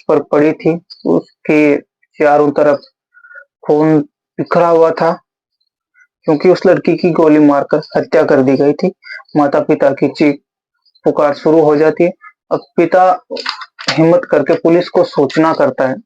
पर पड़ी थी। उसके चारों तरफ खून बिखरा हुआ था क्योंकि उस लड़की की गोली मारकर हत्या कर दी गई थी। माता-पिता की चीख पुकार शुरू हो जाती है। अब पिता हिम्मत करके पुलिस को सूचना करता है।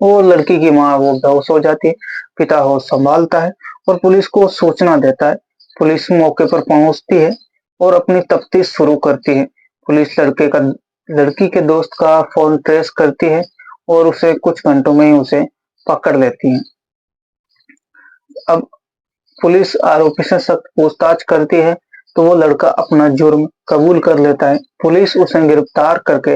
वो लड़की की माँ वो बेहोश हो जाती है। पिता होश संभालता है और पुलिस को सूचना देता है। पुलिस मौके पर पहुंचती है और अपनी तफ्तीश शुरू करती है। पुलिस लड़की के दोस्त का फोन ट्रेस करती है और उसे कुछ घंटों में ही उसे पकड़ लेती है। अब पुलिस आरोपी से सख्त पूछताछ करती है तो वो लड़का अपना जुर्म कबूल कर लेता है। पुलिस उसे गिरफ्तार करके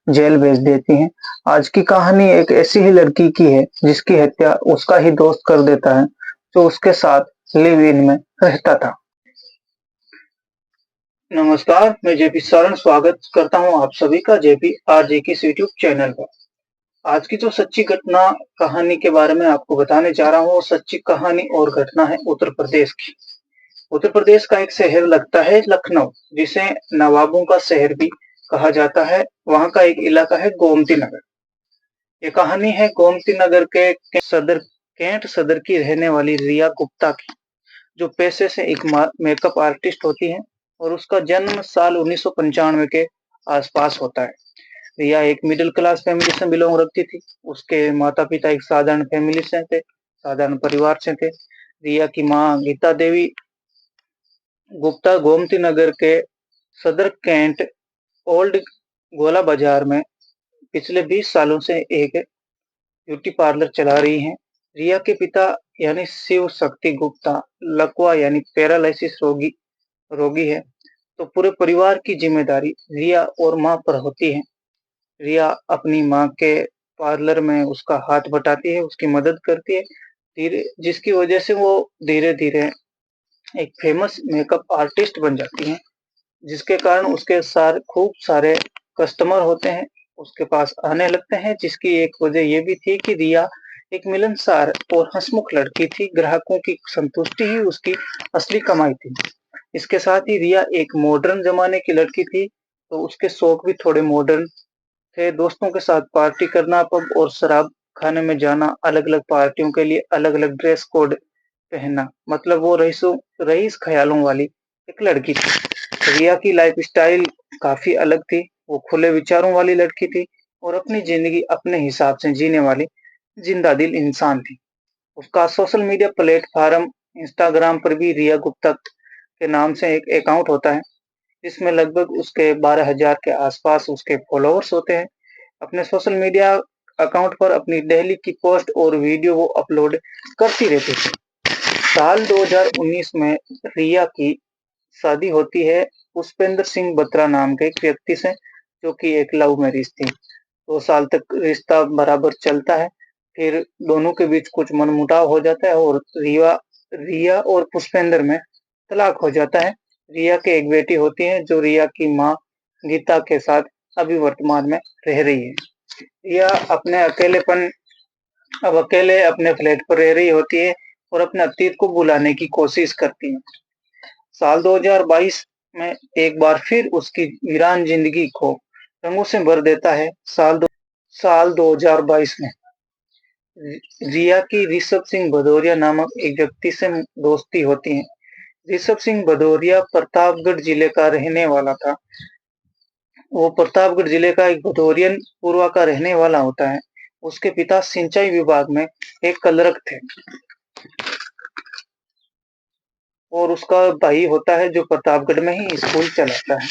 जेल भेज देती है। आज की कहानी एक ऐसी ही लड़की की है जिसकी हत्या उसका ही दोस्त कर देता है जो उसके साथ लिव इन में रहता था। नमस्कार, मैं जेपी सरण स्वागत करता हूं आप सभी का जेपी आरजे की इस यूट्यूब चैनल पर। आज की जो सच्ची घटना कहानी के बारे में आपको बताने जा रहा हूं वो सच्ची कहानी और घटना है उत्तर प्रदेश की। उत्तर प्रदेश का एक शहर लगता है लखनऊ, जिसे नवाबों का शहर भी कहा जाता है। वहां का एक इलाका है गोमती नगर। ये कहानी है गोमती नगर के कैंट सदर की रहने वाली रिया गुप्ता की, जो पेशे से एक मेकअप आर्टिस्ट होती है और उसका जन्म साल 1995 के आसपास होता है। रिया एक मिडिल क्लास फैमिली से बिलोंग रखती थी। उसके माता पिता एक साधारण परिवार से थे। रिया की माँ गीता देवी गुप्ता गोमती नगर के सदर कैंट ओल्ड गोला बाजार में पिछले 20 सालों से एक ब्यूटी पार्लर चला रही हैं। रिया के पिता यानी शिव शक्ति गुप्ता लकवा यानी पैरालिसिस रोगी रोगी है, तो पूरे परिवार की जिम्मेदारी रिया और माँ पर होती है। रिया अपनी माँ के पार्लर में उसका हाथ बटाती है, उसकी मदद करती है, धीरे जिसकी वजह से वो धीरे-धीरे एक फेमस मेकअप आर्टिस्ट बन जाती हैं, जिसके कारण उसके खूब सारे कस्टमर होते हैं, उसके पास आने लगते हैं, जिसकी एक वजह ये भी थी कि रिया एक मिलनसार और हंसमुख लड़की थी। ग्राहकों की संतुष्टि ही उसकी असली कमाई थी। इसके साथ ही रिया एक मॉडर्न जमाने की लड़की थी, तो उसके शौक भी थोड़े मॉडर्न थे। दोस्तों के साथ पार्टी करना, पब और शराब खाने में जाना, अलग-अलग पार्टियों के लिए अलग-अलग ड्रेस कोड पहनना, मतलब वो रईस ख़्यालों वाली एक लड़की थी। रिया की लाइफ़स्टाइल काफ़ी अलग थी। वो खुले विचारों वाली लड़की थी और अपनी ज़िंदगी अपने हिसाब से जीने वाली ज़िंदा-दिल इंसान थी। उसका सोशल मीडिया प्लेटफ़ॉर्म इंस्टाग्राम पर भी रिया गुप्ता के नाम से एक अकाउंट होता है, जिसमें लगभग उसके 12,000 के आसपास उसके फॉलोवर्स होते हैं। अपने सोशल मीडिया अकाउंट पर अपनी डेली की पोस्ट और वीडियो वो अपलोड करती रहती थी। साल 2019 में रिया की शादी होती है पुष्पेंद्र सिंह बत्रा नाम के एक व्यक्ति से, जो कि एक लव मैरिज थी। 2 साल तक रिश्ता बराबर चलता है, फिर दोनों के बीच कुछ मनमुटाव हो जाता है और रिया और पुष्पेंद्र में तलाक हो जाता है। रिया की एक बेटी होती है जो रिया की माँ गीता के साथ अभी वर्तमान में रह रही है। रिया अब अकेले अपने फ्लैट पर रह रही होती है और अपने अतीत को भुलाने की कोशिश करती है। साल 2022 में एक बार फिर उसकी वीरान जिंदगी को रंगों से भर देता है। साल 2022 में रिया की ऋषभ सिंह भदौरिया नामक एक व्यक्ति से दोस्ती होती है। ऋषभ सिंह भदौरिया प्रतापगढ़ जिले का रहने वाला था। वो प्रतापगढ़ जिले का एक भदौरियन पूर्वा का रहने वाला होता है। उसके पिता सिंचाई विभाग में एक क्लर्क थे और उसका भाई होता है जो प्रतापगढ़ में ही स्कूल चलाता है।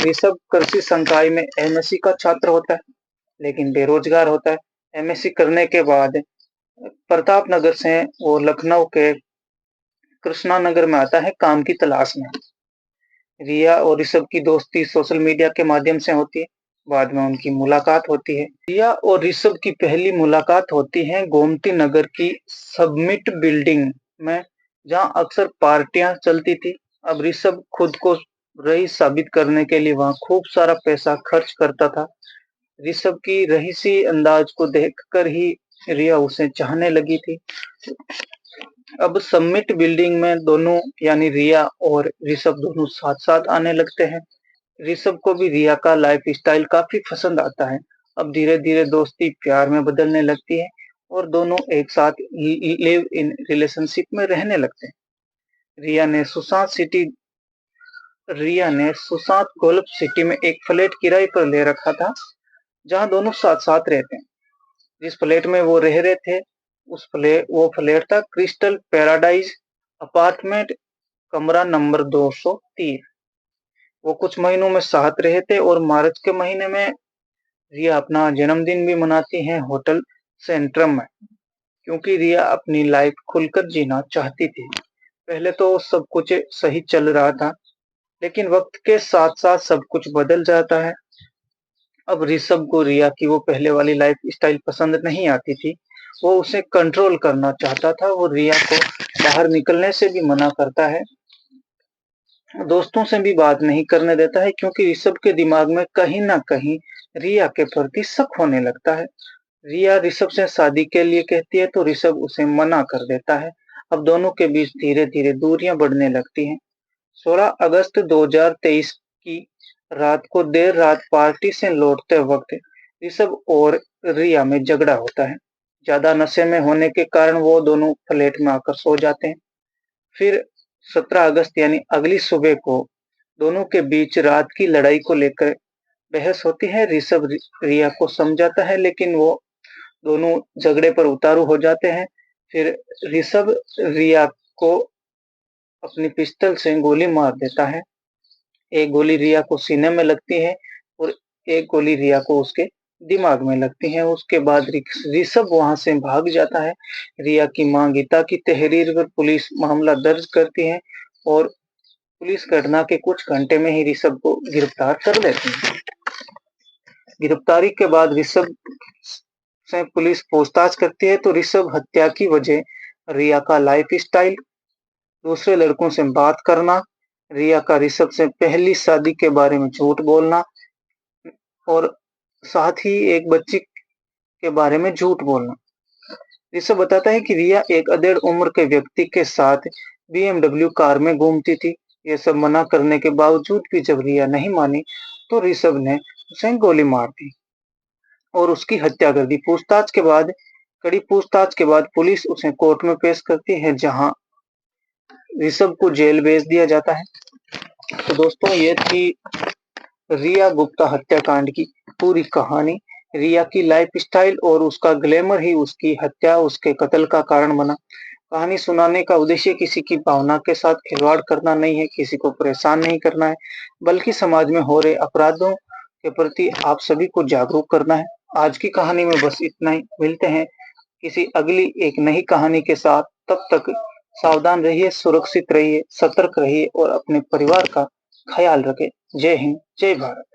ऋषभ कृषि संकाय में एमएससी का छात्र होता है, लेकिन बेरोजगार होता है। एमएससी करने के बाद प्रताप नगर से वो लखनऊ के कृष्णा नगर में आता है काम की तलाश में। रिया और ऋषभ की दोस्ती सोशल मीडिया के माध्यम से होती है। बाद में उनकी मुलाकात होती है। रिया और ऋषभ की पहली मुलाकात होती है गोमती नगर की सबमिट बिल्डिंग में, जहां अक्सर पार्टियां चलती थी। अब ऋषभ खुद को रईस साबित करने के लिए वहां खूब सारा पैसा खर्च करता था। ऋषभ की रईसी अंदाज को देखकर ही रिया उसे चाहने लगी थी। अब समिट बिल्डिंग में दोनों यानी रिया और ऋषभ दोनों साथ साथ आने लगते हैं। ऋषभ को भी रिया का लाइफ स्टाइल काफी पसंद आता है अब धीरे धीरे दोस्ती प्यार में बदलने लगती है और दोनों एक साथ लिव इन रिलेशनशिप में रहने लगते हैं। रिया ने सुशांत गोल्फ सिटी में एक फ्लैट किराए पर ले रखा था, जहां दोनों साथ साथ रहते हैं। जिस फ्लैट में वो रह रहे थे, वो फ्लैट था क्रिस्टल पैराडाइज अपार्टमेंट, कमरा नंबर 203। वो कुछ महीनों में साथ रहे थे और मार्च के महीने में रिया अपना जन्मदिन भी मनाती है होटल सेंट्रम में, क्योंकि रिया अपनी लाइफ खुलकर जीना चाहती थी। पहले तो सब कुछ सही चल रहा था, लेकिन वक्त के साथ साथ सब कुछ बदल जाता है। अब ऋषभ को रिया की वो पहले वाली लाइफ स्टाइल पसंद नहीं आती थी। वो उसे कंट्रोल करना चाहता था। वो रिया को बाहर निकलने से भी मना करता है, दोस्तों से भी बात नहीं करने देता है, क्योंकि ऋषभ के दिमाग में कहीं ना कहीं रिया के प्रति शक होने लगता है। रिया ऋषभ से शादी के लिए कहती है तो ऋषभ उसे मना कर देता है। अब दोनों के बीच धीरे धीरे दूरियां बढ़ने लगती हैं। 16 अगस्त 2023 की रात को देर रात पार्टी से लौटते वक्त ऋषभ और रिया में झगड़ा होता है। ज्यादा नशे में होने के कारण वो दोनों फ्लैट में आकर सो जाते हैं। फिर 17 अगस्त यानी अगली सुबह को दोनों के बीच रात की लड़ाई को लेकर बहस होती है। ऋषभ रिया को समझाता है, लेकिन वो दोनों झगड़े पर उतारू हो जाते हैं। फिर ऋषभ रिया को अपनी पिस्टल से गोली मार देता है। एक गोली रिया को सीने में लगती है और एक गोली रिया को उसके दिमाग में लगती है। उसके बाद ऋषभ वहां से भाग जाता है। रिया की मां गीता की तहरीर पर पुलिस मामला दर्ज करती है और पुलिस घटना के कुछ घंटे में ही ऋषभ को गिरफ्तार कर लेती है। गिरफ्तारी के बाद ऋषभ से पुलिस पूछताछ करती है तो ऋषभ हत्या की वजह रिया का लाइफ स्टाइल, दूसरे लड़कों से बात करना, रिया का ऋषभ से पहली शादी के बारे में झूठ बोलना और साथ ही एक बच्ची के बारे में झूठ बोलना। ऋषभ बताता है कि रिया एक अधेड़ उम्र के व्यक्ति के साथ BMW कार में घूमती थी। ये सब मना करने के बावजूद भी जब रिया नहीं मानी तो ऋषभ ने उसे गोली मार दी और उसकी हत्या कर दी। कड़ी पूछताछ के बाद पुलिस उसे कोर्ट में पेश करती है, जहां ऋषभ को जेल भेज दिया जाता है। तो दोस्तों, ये थी रिया गुप्ता हत्याकांड की पूरी कहानी। रिया की लाइफ स्टाइल और उसका ग्लैमर ही उसकी हत्या, उसके कत्ल का कारण बना। कहानी सुनाने का उद्देश्य किसी की भावना के साथ खिलवाड़ करना नहीं है, किसी को परेशान नहीं करना है, बल्कि समाज में हो रहे अपराधों के प्रति आप सभी को जागरूक करना है। आज की कहानी में बस इतना ही। मिलते हैं किसी अगली एक नई कहानी के साथ। तब तक सावधान रहिए, सुरक्षित रहिए, सतर्क रहिए और अपने परिवार का ख्याल रखें। जय हिंद, जय भारत।